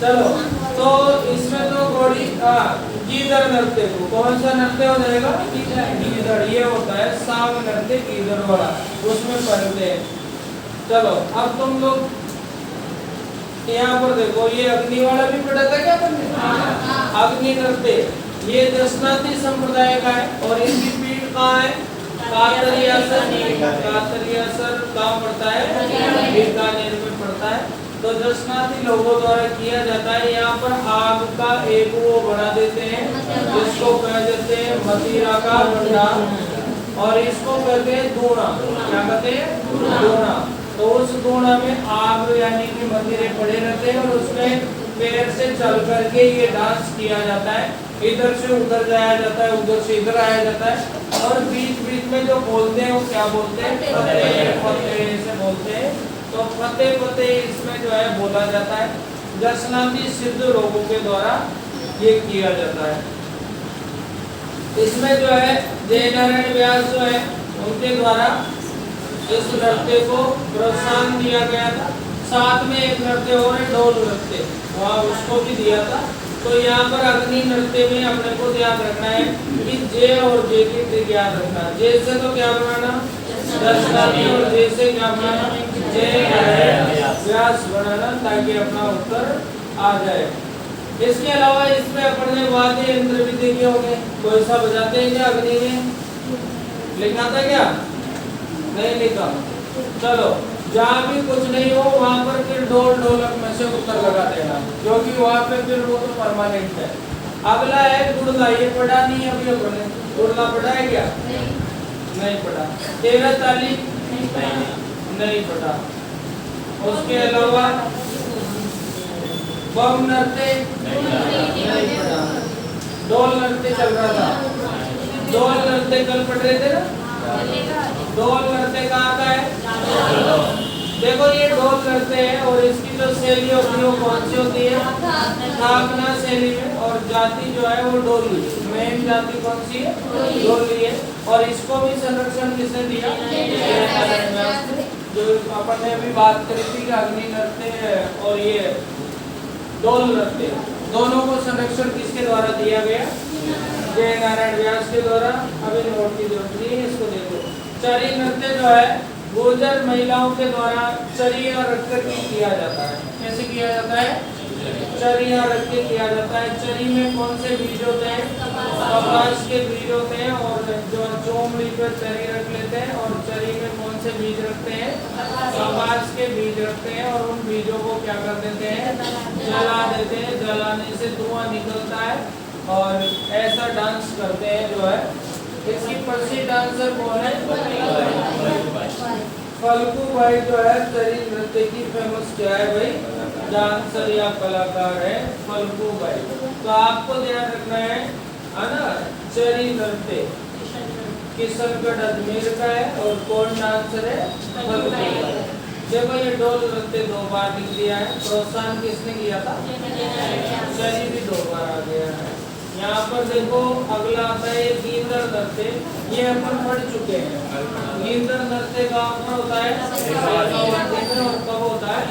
चलो तो इसमें तो घोड़ी गीदड़ नृत्य को कौन सा नृत्य हो जाएगा? गीदड़। ये होता है साम नृत्य गीदड़ वाला, उसमें पढ़ते हैं। चलो अब तुम लोग यहाँ पर देखो, ये अग्नि वाला भी पढ़ा था क्या तुमने? अग्नि नृत्य ये दशनाथी संप्रदाय का है और इसकी पीठ कहाँ है? कातरियासर। कातरियासर कहाँ पड़ता है? बीकानेर में पड़ता है। तो दशनाथी लोगों द्वारा किया जाता है। यहाँ पर आग का एक वो बना देते हैं जिसको कह देते हैं मदिरा का भंडा, और इसको कहते हैं धूना। क्या कहते हैं? धूना। तो उस धूना में आग यानी कि मदिरे पड़े रहते हैं और उसमें पैर से चल करके ये डांस किया जाता है। इधर से उधर जाया जाता है, उधर से इधर आया जाता है, और बीच बीच में जो बोलते हैं वो क्या बोलते हैं? फतेह फतेह से बोलते हैं। तो फतेह फतेह इसमें जो है बोला जाता है। दशनाथी सिद्ध लोगों के द्वारा ये किया जाता है। इसमें जो है जय नारायण व्यास जो है उनके द्वारा इस नृत्य को प्रोत्साहन दिया गया था। साथ में एक नृत्य और है ढोल नृत्य, वहाँ उसको भी दिया था। तो यहाँ पर अग्नि नृत्य में अपने को ध्यान रखना है कि जे और जे की ट्रिक याद रखना। जे से तो क्या बनाना? दशनाथी, और जे से क्या बनाना? जय व्यास बनाना, ताकि अपना उत्तर आ जाए। इसके अलावा इसमें अपने वाद्य यंत्र भी देखे होंगे, कोई सा बजाते हैं क्या अग्नि में? लिखा था क्या? नहीं लिखा। चलो जहाँ भी कुछ नहीं हो वहाँ पर फिर ढोल ढोलक में से उत्तर लगा देना, क्योंकि वहाँ पे फिर वो तो परमानेंट है। अगला है गुड़ला, ये पढ़ा नहीं अभी अपने। गुड़ला पढ़ा है क्या? नहीं पढ़ा। 13 ताली नहीं पढ़ा। उसके अलावा बम नृत्य नहीं पढ़ा। ढोल नृत्य चल रहा था। ढोल नृत्य कल पढ़ रहे थे ना? ढोल नृत्य कहाँ का है? देखो ये ढोल नृत्य है और इसकी जो शैली होती है वो कौन सी होती है? थाकना शैली में, और जाति जो है वो डोली। मेन जाति कौन सी है? डोली है। और इसको भी संरक्षण किसने दिया? जो अपन ने अभी बात करी थी कि अग्नि नृत्य और ये ढोल नृत्य, दोनों को संरक्षण किसके द्वारा दिया गया? जय नारायण व्यास के द्वारा। अभी नोट की जरूरत नहीं है, इसको देखो। चरी नृत्य जो है गुर्जर महिलाओं के द्वारा चरिया रख कर किया जाता है। कैसे किया जाता है? चरिया रख के किया जाता है। चरी में कौन से बीज होते हैं? कपास के बीज होते हैं, और जो चोमड़ी पर चरी रख लेते हैं, और चरी में कौन से बीज रखते हैं? कपास के बीज रखते हैं, और उन बीजों को क्या कर देते हैं? जला देते हैं। जलाने से धुआं निकलता है और ऐसा डांस करते हैं जो है। इसकी प्रसिद्ध डांसर कौन है? फल्गू भाई जो है चरी नृत्य की फेमस क्या है भाई? डांसर या कलाकार है फल्गू भाई। तो आपको ध्यान रखना है ना, चरी नृत्य किशनगढ़ अजमेर का है, और कौन डांसर है? फल्गू भाई। देखो ये ढोल नृत्य 2 बार लिख दिया है। प्रोत्साहन किसने किया था? चरी भी 2 बार आ गया है। यहाँ पर देखो अगला आता है गीदड़ नृत्य। ये अपन पढ़ चुके हैं। गीदड़ नृत्य कहाँ पर होता है? और कब होता है?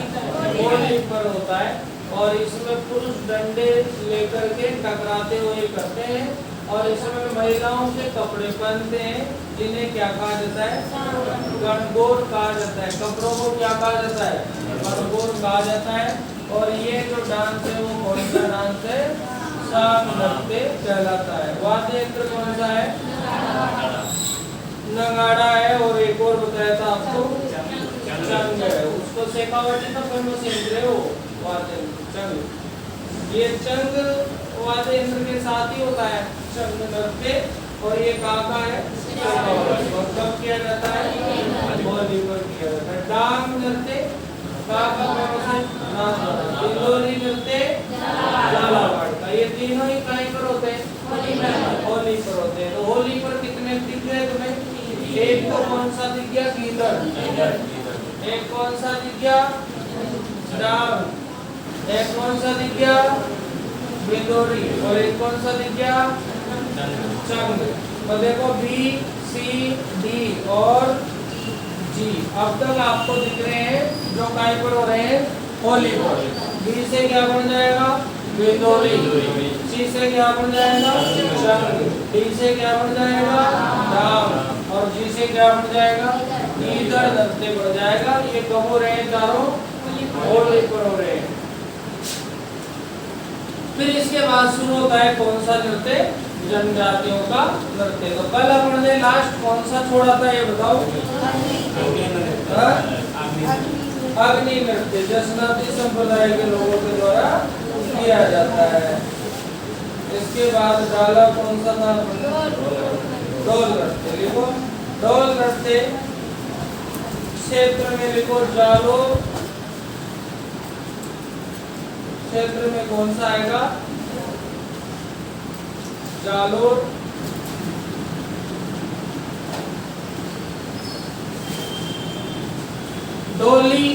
होली पर होता है। और इसमें पुरुष डंडे लेकर के टकराते हुए करते हैं, और इसमें महिलाओं के कपड़े पहनते हैं, जिन्हें क्या कहा जाता है? गणगौर कहा जाता है। कपड़ों को क्या कहा जाता है? गणगौर कहा जाता है। और ये जो डांस है वो कौन सा डांस है? साम नृत्य कहलाता है। वाद्य यंत्र कौन सा है? नगाड़ा है, और एक और बताया था आपको चंग है। उसको शेखावटी का फेमस यंत्र है वो वाद्य यंत्र चंग। ये चंग वाद्य यंत्र के साथ ही होता है चंग नृत्य, और ये कहाँ का है? और कब किया जाता है? होली पर किया जाता है। डांग नृत्य कहाँ का फेमस है? इंदौरी नृत्य झालावाड़ का। ये तीनों ही कहीं पर होते हैं? होली पर होते हैं। तो होली पर कितने दिख गए तुम्हें? एक तो कौन सा दिख गया? गीदड़। एक कौन सा दिख गया? डांग। एक कौन सा दिख गया? बिंदोरी। और एक कौन सा दिख गया? चंग। तो देखो बी सी डी और जी अब तक आपको दिख रहे हैं जो काय पर हो रहे हैं? होली पर। बी से क्या बन जाएगा? बिंदोली। सी से क्या बन जाएगा? चंग। डी से क्या बन जाएगा? डांग। और जी से क्या बन जाएगा? ईदर नृत्य बन जाएगा। ये कब हो रहे हैं चारों? होली पर हो रहे हैं। फिर इसके बाद शुरू होता है कौन सा नृत्य? जनजातियों का नृत्य। तो कल अपन ने लास्ट कौन सा छोड़ा था ये बताओ? अग्नि नृत्य जसनाती संप्रदाय के लोगों के द्वारा किया जाता है। इसके बाद डाला कौन सा था? डोल नृत्य। लिखो डोल नृत्य। क्षेत्र में लिखो जालोर। क्षेत्र में कौन सा आएगा? जालोर। डोली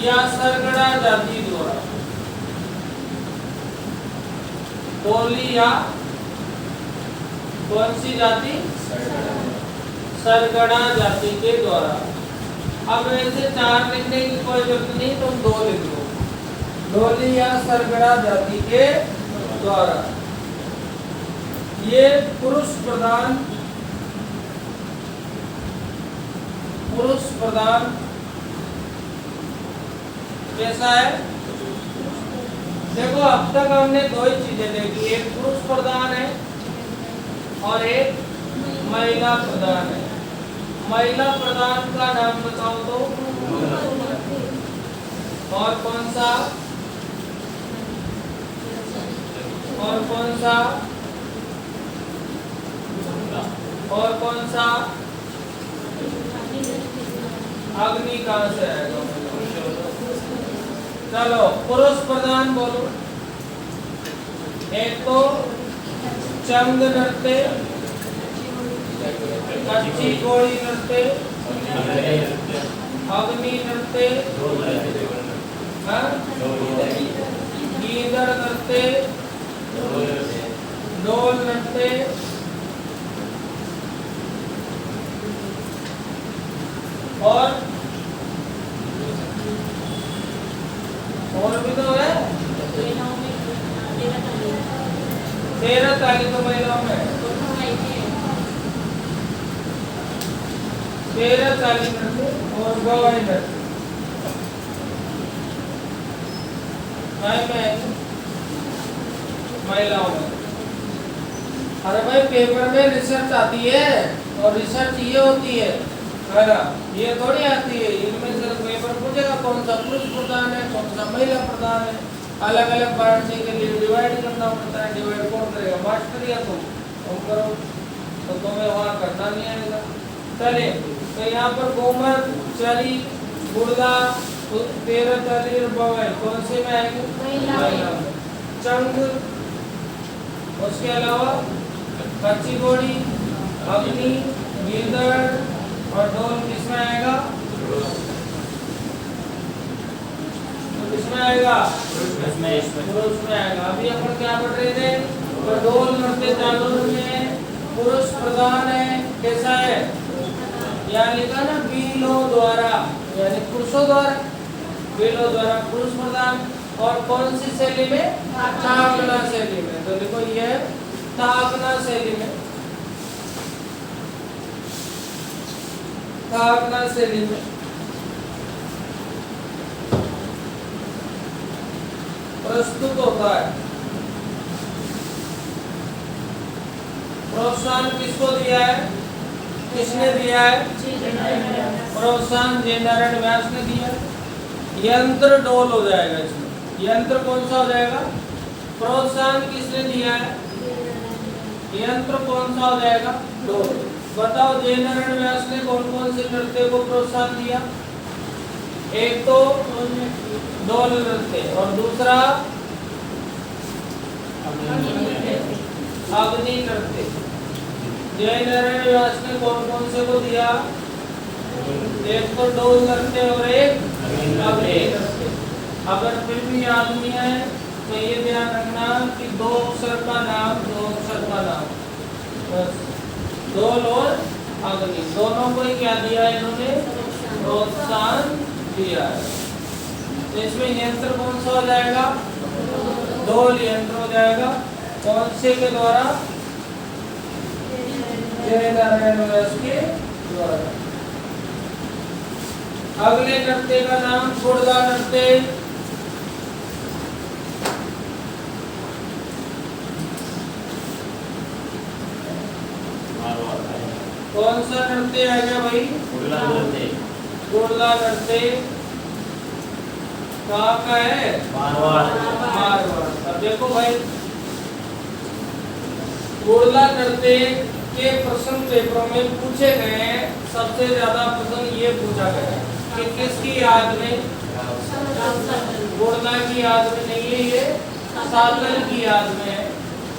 या सरगड़ा जाति द्वारा। डोली या कौन सी जाति? सरगड़ा जाति के द्वारा। अब ऐसे चार लिखने की कोई जरूरत नहीं, तुम दो लिख लो। डोली या सरगड़ा जाति के द्वारा। ये पुरुष प्रधान कैसा है? देखो अब तक हमने दो ही चीजें देखी, एक पुरुष प्रधान है और एक महिला प्रधान है। महिला प्रधान का नाम बताओ तो? और कौन सा? और कौन सा? और कौन सा? अग्नि कहां से आएगा? चलो पुरुष प्रधान बोलो। एक तो चंग नृत्य, कच्ची घोड़ी नृत्य, अग्नि नृत्य, गीदड़ नृत्य, डोल नृत्य, और भी तो है। 13 तारीख तो महिलाओं में 13 तारीख और गवाही नृत्य महिलाओं में। अरे भाई पेपर में रिसर्च आती है और रिसर्च ये होती है ना, ये थोड़ी आती है। इनमें से पेपर पूछेगा कौन सा पुरुष प्रधान है, कौन सा महिला प्रधान है। अलग अलग पढ़ने के लिए डिवाइड करना पड़ता है। डिवाइड कौन करेगा? मास्टर या तुम करो, तो तुम्हें वहाँ करना नहीं आएगा। चलिए तो यहाँ पर गोमर, चरी, गुर्दा, 13 तारीख बवाई कौन से में आएंगे? महिला में। चंग, उसके अलावा कच्ची घोड़ी, अग्नि, गीदड़ और डोल किसमें आएगा? तो किसमें आएगा? पुरुष में आएगा। अभी अपन क्या पढ़ रहे थे? तो डोल नृत्य जालोर में पुरुष प्रधान है। कैसा है? यहाँ लिखा ना बीलो द्वारा, यानी पुरुषों द्वारा। बीलो द्वारा पुरुष प्रधान। और कौन सी शैली में? तागना शैली में। तो देखो ये तागना शैली में, तागना शैली में प्रस्तुत होता है। प्रोत्साहन किसको दिया है? किसने दिया है? प्रोत्साहन जय नारायण व्यास ने दिया। यंत्र डोल हो जाएगा इसमें। यंत्र कौन सा हो जाएगा? प्रोत्साहन किसने दिया है? यंत्र कौन सा हो जाएगा? डोल। बताओ जय नारायण व्यास ने कौन कौन से नृत्य को प्रोत्साहन दिया? एक तो डोल नृत्य और दूसरा अग्नि नृत्य। जय नारायण व्यास ने कौन कौन से को दिया? एक तो डोल नृत्य और एक अग्नि नृत्य। अगर फिर भी याद नहीं है तो ये ध्यान रखना कि दो अक्षर का नाम बस। डोल और अग्नि दोनों को ही क्या दिया है? इन्होंने प्रोत्साहन दिया है। तो इसमें यंत्र कौन सा हो जाएगा? ढोल यंत्र हो जाएगा। कौन से के द्वारा? जय नारायण व्यास के द्वारा। अगले नृत्य का नाम गुड़गा नृत्य। कौन सा नृत्य आ गया भाई? गुड़गा नृत्य। गुड़गा नृत्य कहाँ का है? मारवाड़। मारवाड़। अब देखो भाई, गुड़गा नृत्य के प्रश्न पेपरों में पूछे गए हैं। सबसे ज्यादा प्रश्न ये पूछा गया है कि किसकी याद में? गुड़गा की याद में नहीं है, ये सातल की याद में है।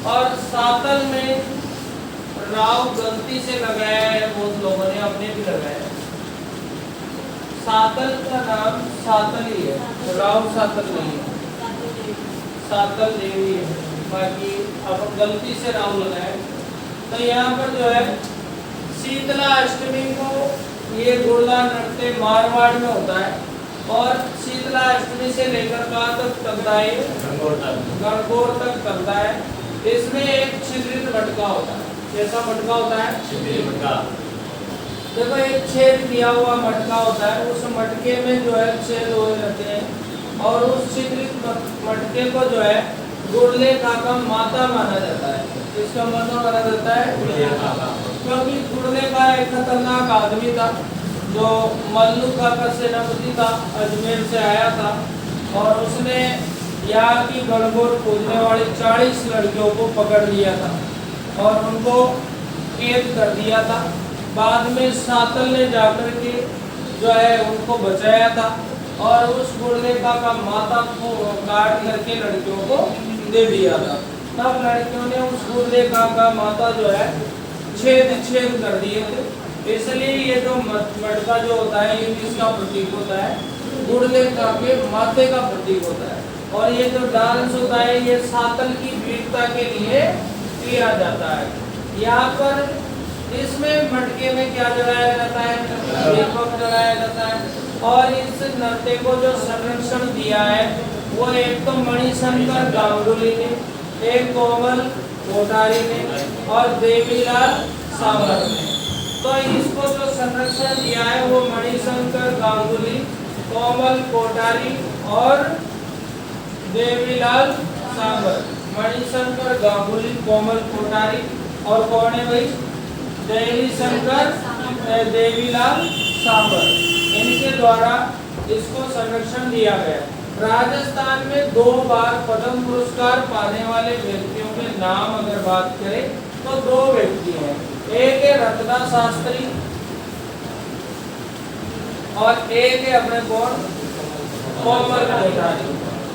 और सातल में राव गलती से लगाया है, बहुत लोगों ने अपने भी लगाया है। सातल का नाम सातल ही है, राव सातल नहीं है, सातल देवी है। बाकी अब गलती से राव लगाए। तो यहाँ पर जो है शीतला अष्टमी को ये गुड़गा नृत्य मारवाड़ में होता है। और शीतला अष्टमी से लेकर कहाँ तक चलता है? गणगौर तक चलता है। इसमें एक छिद्रित मटका होता है। कैसा मटका होता है? छिद्रित मटका। देखो एक छेद किया हुआ मटका होता है, उस मटके में जो है छेद हुए रहते हैं। और उस छिद्रित मटके को जो है गुड़ले काका माता माना जाता है। इसका माता माना जाता है क्योंकि गुड़ले का एक खतरनाक आदमी था जो मल्लू काका सेनापति था, अजमेर से आया था। और उसने यहाँ की गणगौर खोजने वाली 40 लड़कियों को पकड़ लिया था और उनको कैद कर दिया था। बाद में सातल ने जाकर के जो है उनको बचाया था और उस गुड़ले का माता को काट करके लड़कियों को दे दिया था। तब लड़कियों ने उस गुड़ले का माता जो है छेद कर दिए थे। इसलिए ये जो मटका जो होता है ये किसका प्रतीक होता है? गुड़ले का के माथे का प्रतीक होता है। और ये जो डांस होता है ये सातल की वीरता के लिए किया जाता है। यहाँ पर इसमें मटके में क्या जलाया जाता है? दीपक जलाया जाता है। और इस नृत्य को जो संरक्षण दिया है वो एक तो मणिशंकर गांगुली ने, एक कोमल कोठारी ने और देवीलाल सांवर ने। तो इसको जो संरक्षण दिया है वो मणिशंकर गांगुली, कोमल कोठारी और देवीलाल सांवर। मणिशंकर गांगुली, कोमल कोठारी और कौन है भाई? देवीलाल सांवर। इनके द्वारा इसको संरक्षण दिया गया। राजस्थान में 2 बार पद्म पुरस्कार पाने वाले व्यक्तियों के नाम अगर बात करें तो 2 व्यक्ति हैं। एक है रत्ना शास्त्री और एक है अपने कौन? कोमल कोठारी।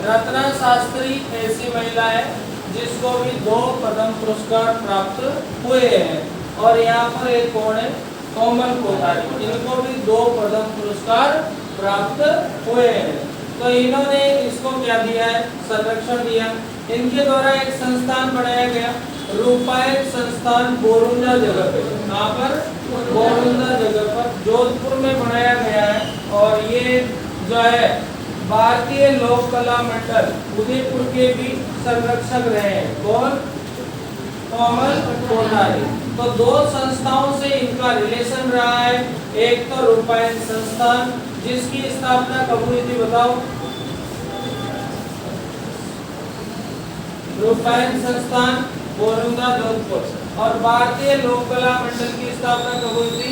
रत्ना शास्त्री ऐसी महिला है जिसको भी 2 पद्म पुरस्कार प्राप्त हुए हैं। और यहाँ पर एक कौन है? कोमल कोठारी। इनको भी 2 पद्म पुरस्कार प्राप्त हुए हैं। तो इन्होंने इसको क्या दिया है? संरक्षण दिया। इनके द्वारा एक संस्थान बनाया गया, रूपायत संस्थान, बोरुंजा जगह पे। कहाँ पर? बोरुंजा जगह पर, जोधपुर में बनाया गया है। और ये जो है भारतीय लोक कला मंडल उदयपुर के भी संरक्षक रहे हैं। कौन? कोमल कोठारी। तो 2 संस्थाओं से इनका रिलेशन रहा है। एक तो रूपायन संस्थान जिसकी स्थापना कब हुई थी बताओ? रूपायन संस्थान बोरुंगा जोधपुर। और भारतीय लोक कला मंडल की स्थापना कब हुई थी?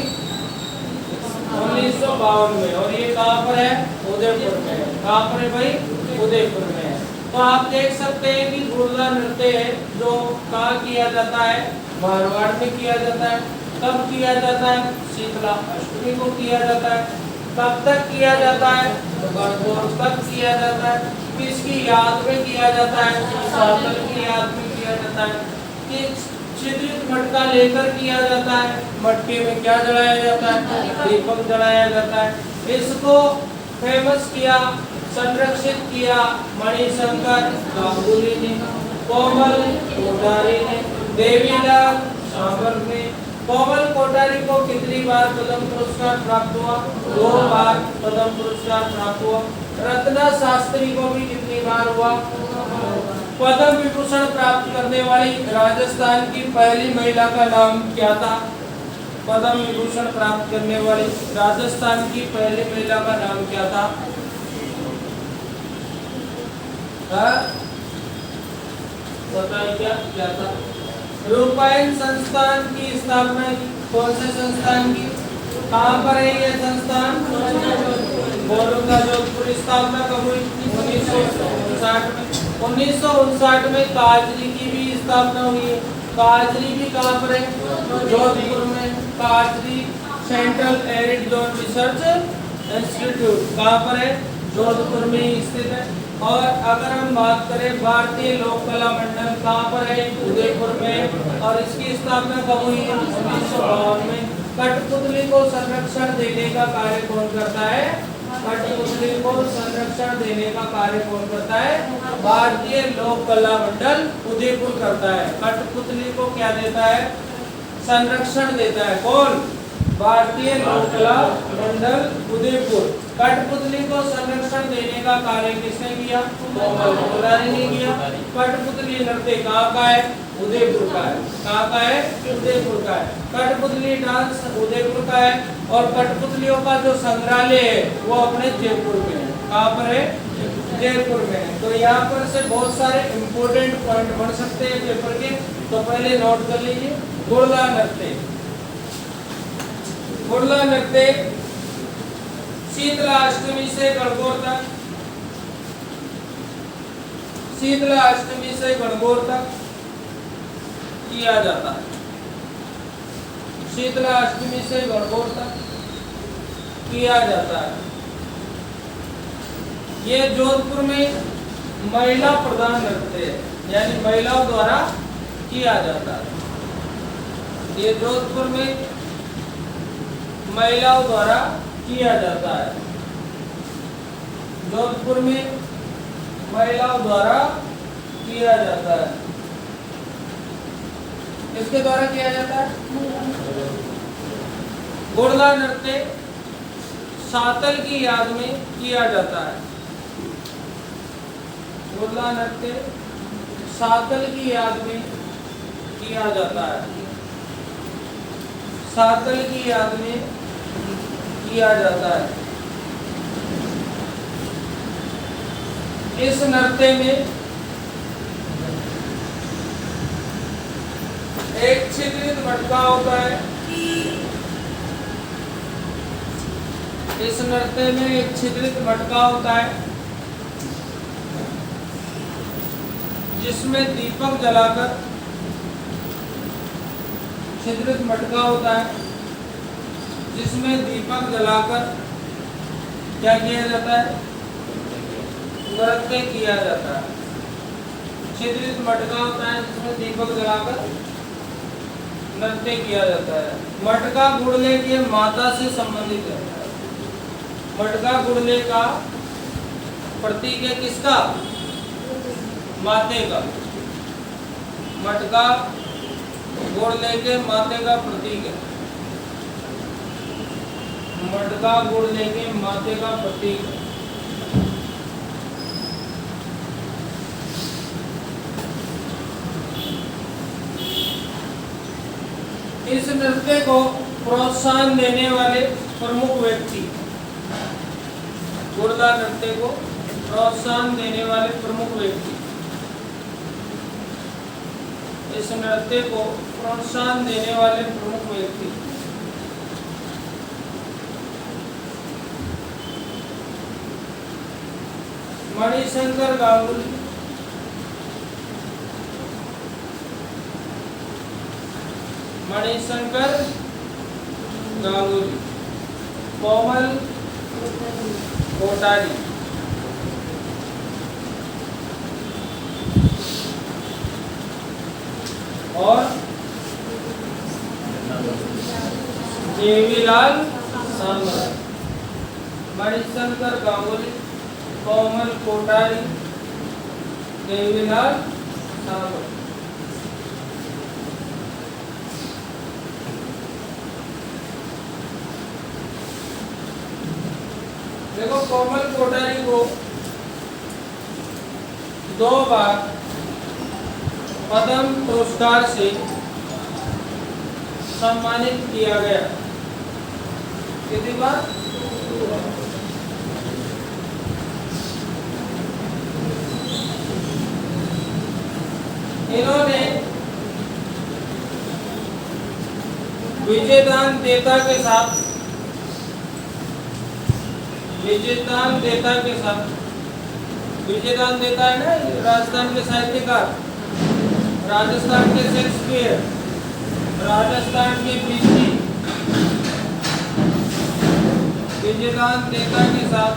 1952 में। और ये कहाँ पर है? उदयपुर में है। कहाँ पर है भाई? उदयपुर में है। तो आप देख सकते हैं कि गुड़गा नृत्य है जो कहाँ किया जाता है? मारवाड़ में किया जाता है। कब किया जाता है? शीतला अष्टमी को किया जाता है। कब तक किया जाता है? गणगौर तक किया जाता है। किसकी याद में किया जाता है? सातल की याद में किया जाता है। कि छिद्रित मटका लेकर किया जाता है। मटके में क्या जलाया जाता है? दीपक जलाया जाता है। इसको फेमस किया, संरक्षित किया मणिशंकर गांगुली ने, कोमल कोठारी ने, देवीलाल सांवर ने, कोमल कोठारी को कितनी बार पद्म पुरस्कार प्राप्त हुआ? 2 बार पद्म पुरस्कार प्राप्त हुआ। रत्ना शास्त्री को भी कितनी बार हुआ? पद्म विभूषण प्राप्त करने वाली राजस्थान की पहली महिला का नाम क्या था? पद्म विभूषण प्राप्त करने वाली राजस्थान की पहली महिला का नाम क्या था? बताइए क्या था? रूपायन संस्थान की स्थापना कौन से संस्थान की? कहाँ पर है ये संस्थान? बोलूंगा जोधपुर। स्थापना कब हुई? 1959 में। 1959 में काजरी की भी स्थापना हुई है। काजरी भी कहाँ पर है? जोधपुर में। काजरी central arid zone research institute कहाँ पर है? जोधपुर में ही स्थित है। और अगर हम बात करें भारतीय लोक कला मंडल कहाँ पर है? उदयपुर में। और इसकी स्थापना कब हुई? 1952 में। कठपुतली को संरक्षण देने का कार्य कौन करता है? कठपुतली को संरक्षण देने का कार्य कौन करता है? भारतीय लोक कला मंडल उदयपुर करता है। कठपुतली को क्या देता है? संरक्षण देता है। कौन? भारतीय लोक कला मंडल उदयपुर। कठपुतली को संरक्षण देने का कार्य किसने किया? कोमल कोठारी ने किया। कठपुतली नृत्य कहाँ का है? उदयपुर का है। कहाँ का है? उदयपुर का है। कठपुतली डांस उदयपुर का है। और कठपुतलियों का जो संग्रहालय है वो अपने जयपुर में है। कहाँ पर है? जयपुर में है। तो यहाँ पर से बहुत सारे इम्पोर्टेंट पॉइंट बन सकते हैं पेपर के। तो पहले नोट कर लीजिए। गुड़ला नृत्य। गुड़ला नृत्य शीतला अष्टमी से गणगौर तक, शीतला अष्टमी से गणगौर तक किया जाता है। शीतला अष्टमी से गणगौर तक किया जाता है। ये जोधपुर में महिला प्रधान नृत्य है, यानी महिलाओं द्वारा किया जाता है। ये जोधपुर में महिलाओं द्वारा किया जाता है। जोधपुर में महिलाओं द्वारा किया जाता है। किसके द्वारा किया जाता है? गुड़ला नृत्य सातल की याद में किया जाता है। गुड़ला नृत्य सातल की याद में किया जाता है। सातल की याद में किया जाता है। इस नृत्य में एक छिद्रित मटका होता है। इस नृत्य में एक छिद्रित मटका होता है जिसमें दीपक जलाकर, छिद्रित मटका होता है जिसमें दीपक जलाकर क्या किया जाता है? नृत्य किया जाता है। छिद्रित मटका होता है जिसमें दीपक जलाकर नृत्य किया जाता है। मटका गुड़ले के माता से संबंधित है। मटका गुड़ले का प्रतीक है किसका? माते का। मटका गुड़ले के माते का प्रतीक है। मटका गुड़ले के माते का प्रतीक है। इस नृत्य को प्रोत्साहन देने वाले प्रमुख व्यक्ति, गुड़ला नृत्य को प्रोत्साहन देने वाले प्रमुख व्यक्ति, इस नृत्य को प्रोत्साहन देने वाले प्रमुख व्यक्ति मणिशंकर गांगुली, मणिशंकर गांगुली, कोमल कोठारी, और देवीलाल सांगरा। मणिशंकर गांगुली, कोमल कोठारी, देवीलाल सांगरा। देखो कोमल कोठारी को 2 बार पद्म पुरस्कार से सम्मानित किया गया। कितनी बार? इन्होंने विजयदान देता के साथ विजयदान देता है ना, राजस्थान के साहित्यकार, राजस्थान के शेक्सपियर, राजस्थान के पीसी, विजयदान देता के साथ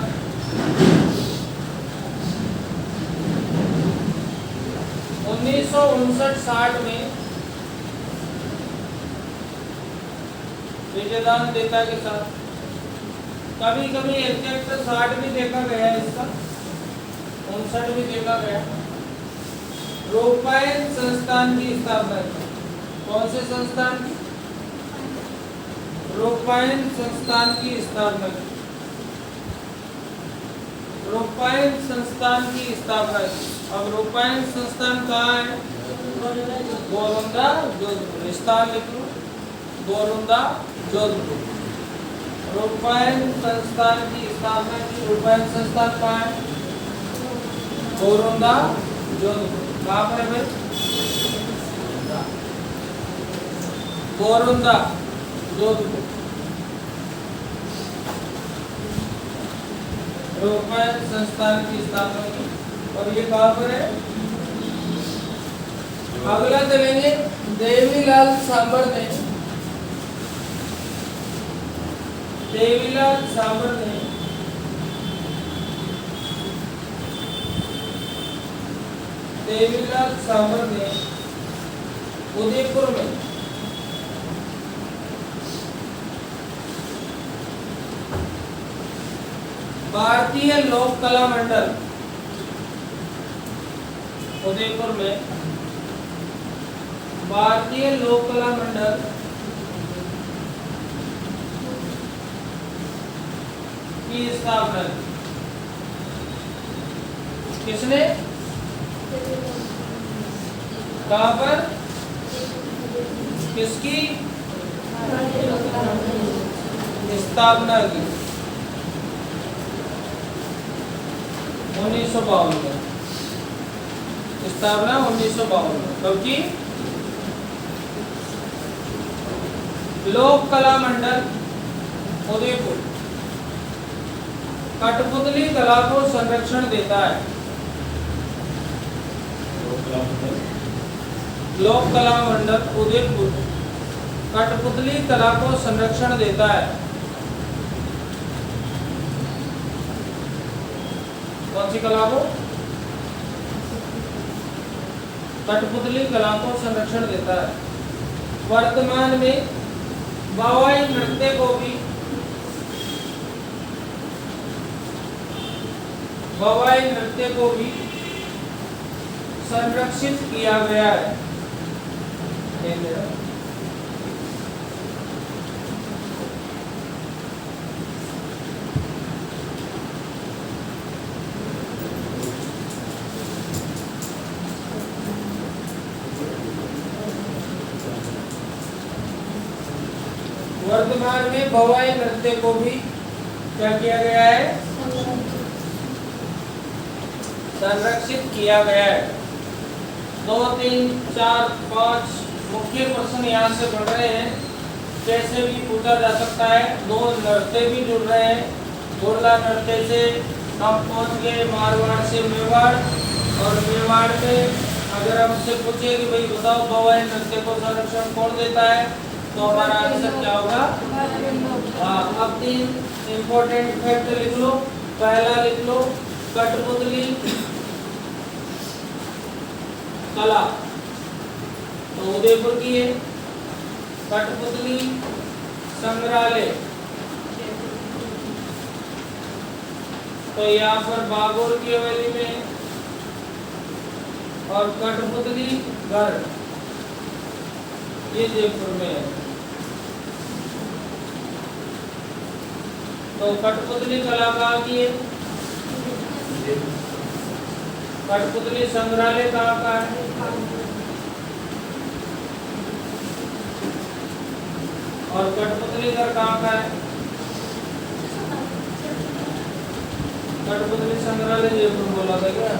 1959-60 में विजयदान देता के साथ, कभी कभी एग्जैक्ट 60 भी देखा गया, इसका 59 भी देखा गया। रोपायन संस्थान की स्थापना की। कौन से संस्थान की? रोपायन संस्थान की स्थापना की। रोपायन संस्थान की स्थापना की। अब रोपायन संस्थान कहाँ है? गोलंदा, जोधपुर। स्थान लिख लो, गोलंदा, जोधपुर। रोपायन संस्थान की स्थापना की। रोपायन संस्थान कहाँ है? गोलंदा, जोधपुर। कहाँ पर है भाई? गोलंदा, जोधपुर। रोपायन संस्थान की स्थापना की। और ये कहाँ पर है? अगला चलेंगे, देवीलाल सांबर ने देवीलाल सांबर ने उदयपुर में भारतीय लोक कला मंडल, उदयपुर में भारतीय लोक कला मंडल की स्थापना की। किसने? कहाँ पर? किसकी स्थापना की? 1952 में। स्थापना 1952 में। कब की? लोक कला मंडल उदयपुर कठपुतली कला को संरक्षण देता है। लोक कला मंडल उदयपुर कठपुतली कला को संरक्षण देता है। कौन सी कला को? कठपुतली कला को संरक्षण देता है। वर्तमान में बावाई नृत्य को भी संरक्षित किया गया है। वर्तमान में भवाई नृत्य को भी क्या किया गया है? संरक्षित किया गया है। 2, 3, 4, 5 मुख्य प्रश्न यहाँ से बढ़ रहे हैं, कैसे भी पूछा जा सकता है। 2 नृत्य भी जुड़ रहे हैं। गुरला नृत्य से हम पहुँच गए मारवाड़ से मेवाड़, और मेवाड़ में अगर हमसे पूछे कि भाई बताओ भवाई नृत्य को संरक्षण कौन देता है, तो हमारा आंसर क्या होगा? हाँ, अब 3 इम्पोर्टेंट फैक्ट लिख लो। पहला लिख लो, कठपुतली कला तो उदयपुर की है। कठपुतली संग्रहालय तो यहाँ पर बागोर की हवेली में है। और कठपुतली घर ये जयपुर में है। तो कठपुतली कलाकार की है। कठपुतली संग्रहालय कहाँ का है? और कठपुतली घर कहाँ का है? कठपुतली संग्रहालय जयपुर बोला था क्या?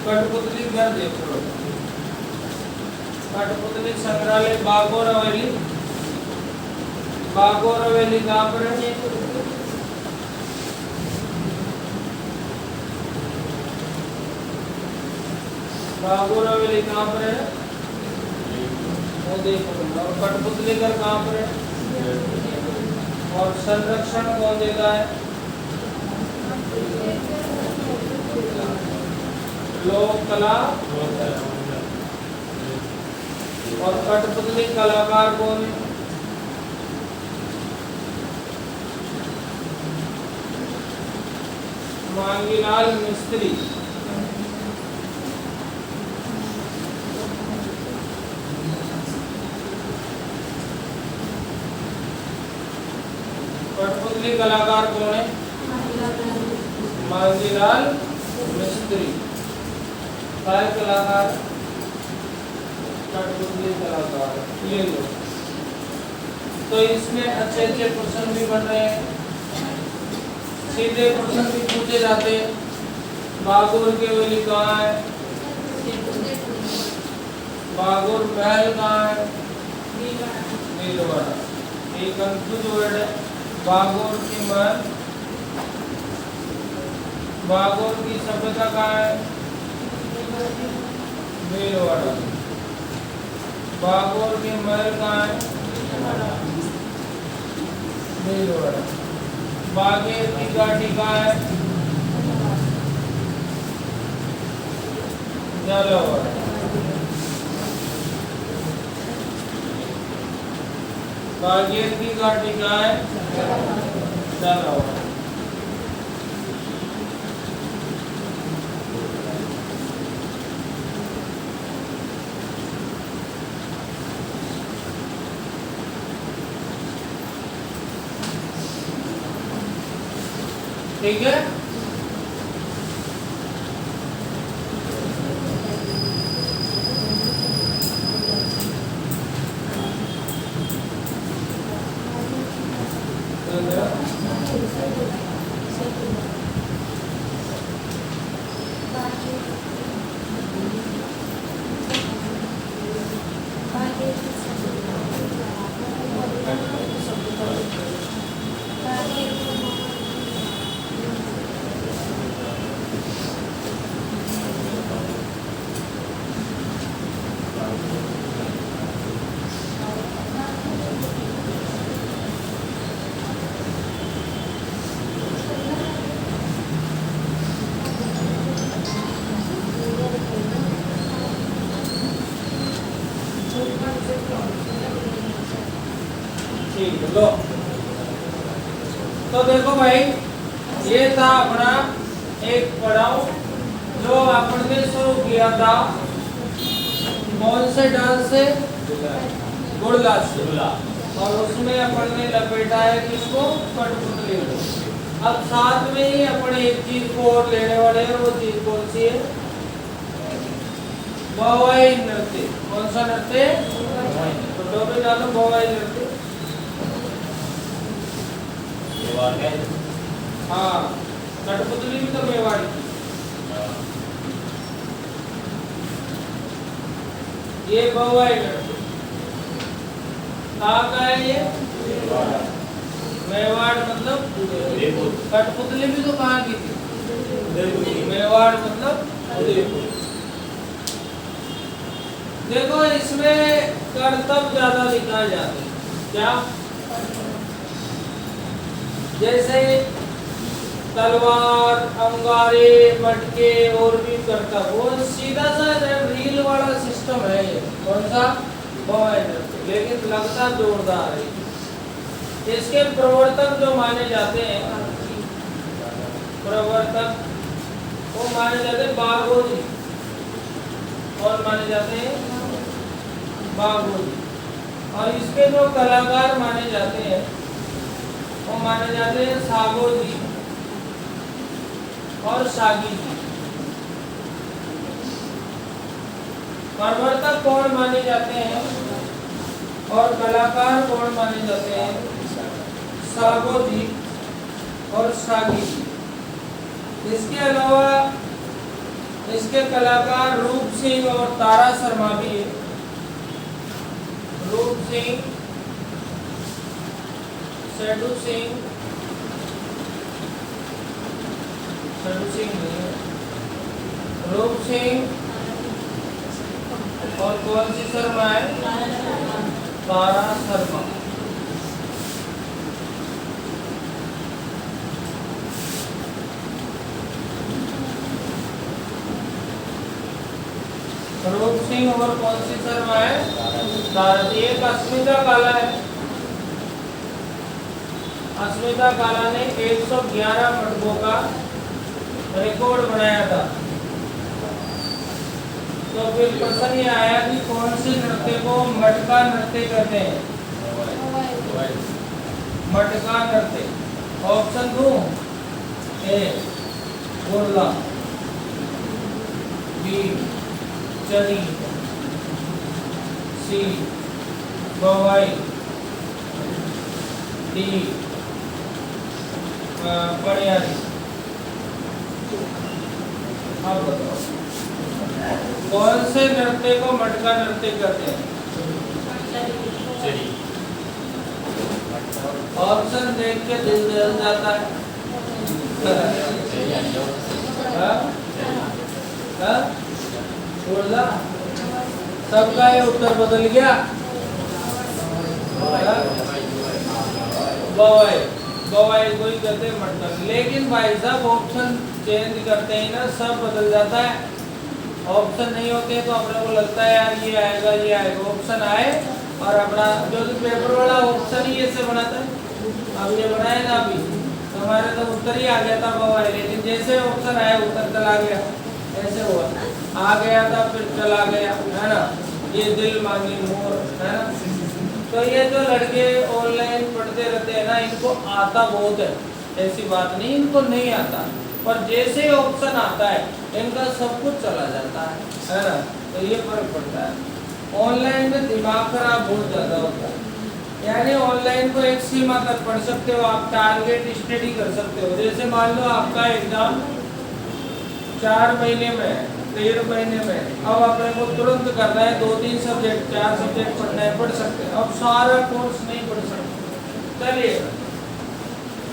कठपुतली घर जयपुर। कठपुतली संग्रहालय बागोर हवेली। बागोर हवेली कहाँ पर है? बागोर हवेली कहाँ पर है? उदयपुर। और कठपुतली घर कहाँ पर है? और संरक्षण कौन देता है? लोक कला। और कठपुतली कलाकार कौन है? मांगीलाल मिस्त्री। कठपुतली कलाकार कौन है? मांगीलाल मिस्त्री। काय कलाकार? कठपुतली कलाकार। ये लो। तो इसमें अच्छे अच्छे प्रश्न भी बन रहे हैं, सीधे प्रश्न भी पूछे जाते हैं। बागोर की हवेली कहाँ है? बागोर महल कहाँ है? भीलवाड़ा। ये कंफ्यूज वर्ड है। बागोर की महल, बागोर की सभ्यता कहाँ है? भीलवाड़ा। बागोर की महल कहाँ है? भीलवाड़ा। बागेर की घाटी कहाँ है? झालावाड़। बागेर की घाटी कहाँ है? झालावाड़। ठीक है। ठीक है, लो। तो देखो भाई, ये था अपना एक पड़ाव जो अपन ने शुरू किया था कौन से डांस से? गुड़ला से। और उसमें अपन ने लपेटा है किसको? कठपुतली को। अब साथ में ही अपन एक चीज को और लेने वाले हैं, वो चीज कौन सी है? भवाई नृत्य। कौन सा नृत्य? तो डोबे डालो भवाई नृत्य। हाँ, कठपुतली भी तो मेवाड़ की। ये भवाई नृत्य कहाँ का है? ये मेवाड़ मतलब कठपुतली भी तो कहाँ की थी? मेवाड़ मतलब उदयपुर। देखो इसमें करतब ज्यादा दिखाए जाते हैं। क्या? जैसे तलवार, अंगारे, मटके और भी करतब। वो सीधा सा रील वाला सिस्टम है ये। कौन सा? भवाई नृत्य। लेकिन लगता जोरदार है। इसके प्रवर्तक जो माने जाते हैं, प्रवर्तक वो माने जाते हैं बागोजी। और माने जाते हैं बागोजी। और इसके जो कलाकार माने जाते हैं वो माने जाते हैं सागो जी और सागी जी। प्रवर्तक कौन माने जाते हैं और कलाकार कौन माने जाते हैं? सागो जी और सागी जी। इसके अलावा इसके कलाकार रूप सिंह और तारा शर्मा भी है। रूप सिंह, सैडू सिंह, सैडू सिंह नहीं है, रूप सिंह और कौन सी शर्मा है? तारा शर्मा। रूप सिंह और कौन सी शर्मा है? तारा। एक अस्मिता काला है। अस्मिता काला ने 111 मटकों का रिकॉर्ड बनाया था। तो फिर प्रश्न ये आया कि कौन से नृत्य को मटका नृत्य कहते हैं? मटका नृत्य। ऑप्शन दूं? ए गुरला, बी चनी, सी गवाई, डी पड़ियारी। अब बताओ कौन से नृत्य को मटका नृत्य कहते हैं? ऑप्शन देख के दिल जल जाता है। सबका ये उत्तर बदल गया। बवाई, बवाई को ही कहते हैं मटका। लेकिन भाई साहब ऑप्शन चेंज करते ही ना सब बदल जाता है। ऑप्शन नहीं होते तो अपने को लगता है यार ये आएगा ये आएगा। ऑप्शन आए और अपना जो पेपर वाला ऑप्शन ही ऐसे बनाता है। अब ये बनाए ना अभी तो हमारे तो उत्तर ही आ गया था बवाई, लेकिन जैसे ऑप्शन आया उत्तर चला गया। ऐसे हुआ, आ गया था फिर चला गया, है ना। ये दिल मांगी मोर, है ना। तो ये जो लड़के ऑनलाइन पढ़ते रहते हैं ना, इनको आता बहुत है, ऐसी बात नहीं इनको नहीं आता, पर जैसे ऑप्शन आता है इनका सब कुछ चला जाता है ना। तो ये फर्क पड़ता है। ऑनलाइन में दिमाग खराब बहुत ज्यादा होता है। यानी ऑनलाइन को एक सीमा तक पढ़ सकते हो आप, टारगेट स्टडी कर सकते हो। जैसे मान लो आपका एग्जाम 4 महीने में, 1.5 महीने में, अब अपने को तुरंत करना है 2-3 सब्जेक्ट 4 सब्जेक्ट पढ़ना है, पढ़ सकते हैं। अब सारा कोर्स नहीं पढ़ सकते। चलिए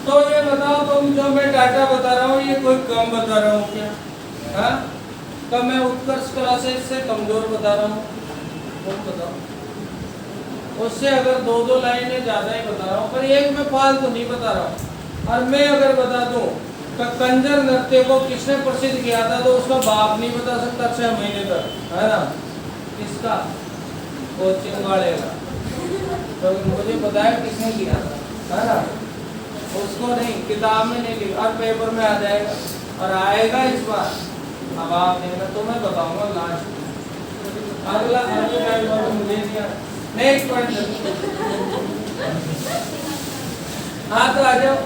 तो ये बताओ तुम जो मैं डाटा बता रहा हूँ ये कोई कम बता रहा हूँ क्या? हाँ, तो मैं उत्कर्ष क्लासेस से कमजोर बता रहा हूँ? तुम बताओ। उससे अगर 2-2 लाइनें ज्यादा ही बता रहा हूँ, पर एक में फालतू नहीं बता रहा हूँ। और मैं अगर बता दूं कंजर नृत्य को किसने प्रसिद्ध किया था तो उसका बाप नहीं बता सकता 6 महीने तक, है ना। किसका? कोचिंग वाले का। तो मुझे बताया किसने किया था, है ना। उसको नहीं, किताब में नहीं लिखा और पेपर में आ जाएगा और आएगा इस बार। अब आप देखना, तो मैं बताऊंगा लास्ट अगला मुझे नेक्स्ट पॉइंट। हाँ तो आ जाओ।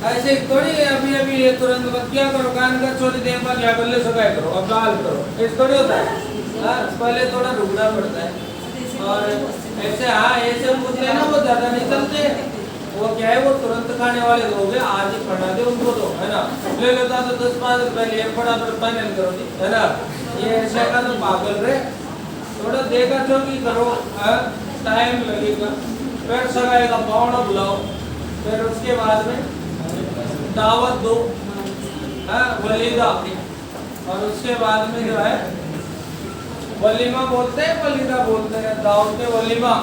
ऐसे थोड़ी अभी ये तुरंत मत क्या करो, कान का छोटी देर में क्या कर ले सो क्या करो, अब गाल करो, ऐसे थोड़ी होता है। हाँ, पहले थोड़ा रुकना पड़ता है। और ऐसे हाँ ऐसे पूछ लेना, वो ज्यादा नहीं चलते। वो क्या है, वो तुरंत खाने वाले लोग हैं, आज ही पढ़ा दे उनको तो, है ना। ले लेता तो 10-5 रुपए ले पड़ा तो फाइनल करो, है ना। ये ऐसा का तो पागल रे, थोड़ा देखा चौकी करो, टाइम लगेगा। फिर सगाई का पावड़ा बुलाओ, फिर उसके बाद में दावत दो, वलीदा, और उसके बाद में जो है वलीमा बोलते हैं, वलीदा बोलते हैं, दावत वलीमा।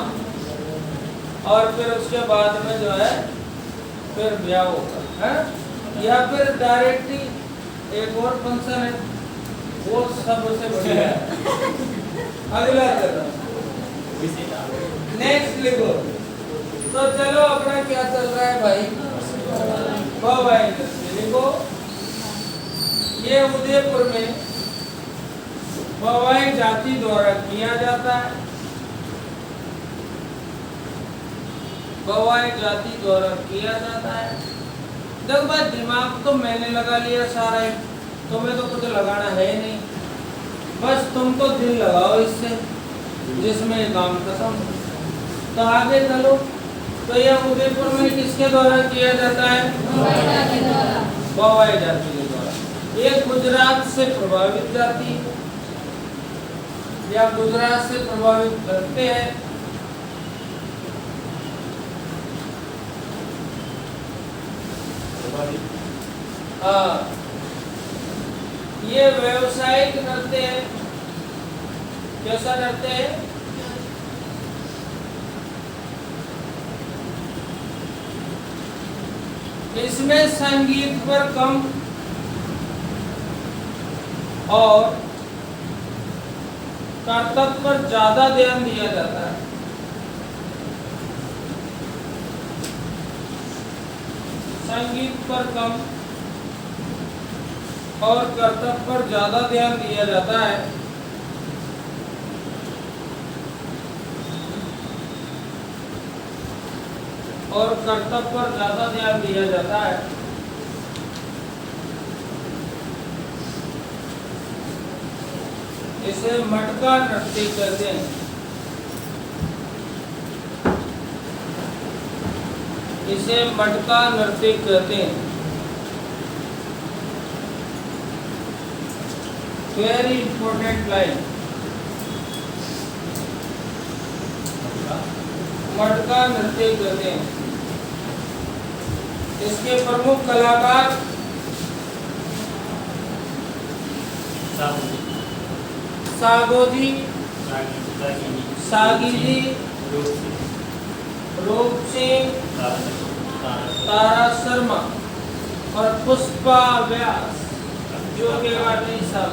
और फिर उसके बाद में जो है फिर ब्याह होगा, है। या फिर डायरेक्टली एक और फंक्शन है, वो सबसे बढ़िया है। अगला चलो, नेक्स्ट लिखो। तो चलो अपना क्या चल रहा है भाई, भाई लिखो। ये उदयपुर में बवाई जाति द्वारा किया जाता है। बवाई जाति द्वारा किया जाता है। देखो भाई, दिमाग तो मैंने लगा लिया सारा ही, तुम्हें तो कुछ लगाना है नहीं, बस तुमको दिल लगाओ इससे जिसमें काम खत्म। तो आगे चलो। तो यह उदयपुर में किसके द्वारा किया जाता है? बवाई जाति के द्वारा। ये गुजरात से प्रभावित जाति है या गुजरात से प्रभावित करते हैं। हाँ, ये व्यवसायिक नृत्य है। कैसा नृत्य है? इसमें संगीत पर कम और कर्तव्य पर ज्यादा ध्यान दिया जाता है। संगीत पर कम और कर्तव्य पर ज्यादा ध्यान दिया जाता है। और कर्तव्य पर ज्यादा ध्यान दिया जाता है। इसे मटका नृत्य कहते हैं। इसे मटका नृत्य कहते हैं। वेरी इंपॉर्टेंट लाइन, मटका नृत्य कहते हैं। इसके प्रमुख कलाकार सागोजी, सागीजी, रूप सिंह, तारा शर्मा और पुष्पा व्यास, जो कि नहीं सब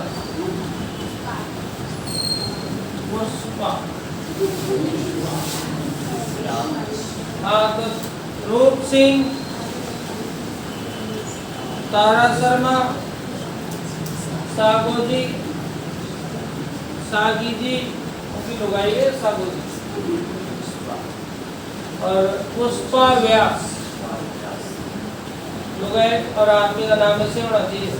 पुष्पा। हाँ, तो रूप सिंह, तारा शर्मा, सागोजी, सागीजी उनकी लुगाई है सागोजी, और पुष्पा व्यास लुगाई। और आदमी का नाम ऐसे होना चाहिए,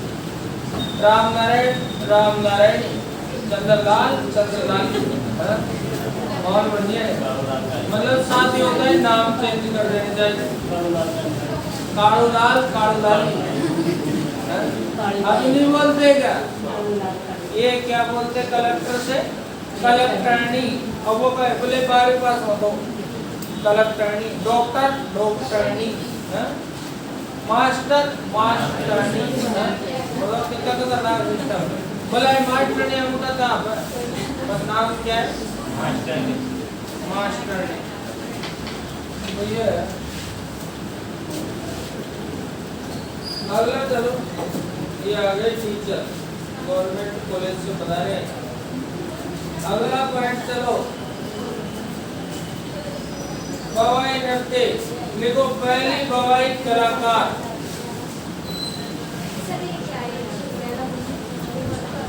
राम नारायण, चंद्रलाल, और बढ़िया है। मतलब साथ ही होता है, नाम चेंज कर देने चाहिए। कालूलाल, अभी नहीं बोलते क्या? ये क्या बोलते कलेक्टर से? कलेक्टरनी। अब वो बोले बारी पास हो तो कलेक्टरनी, डॉक्टरनी, मास्टरनी। मतलब कितना का नाम सिस्टम बोला है, मास्टरनी उनका था, बस नाम क्या है? मास्टरनी। तो ये अगला चलो, ये आ गए टीचर, गवर्नमेंट कॉलेज से बता रहे हैं। अगला पॉइंट चलो, बवाई नृत्य। देखो, पहली बवाई कलाकार,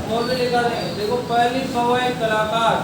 वो भी लिखा देंगे। देखो, पहली बवाई कलाकार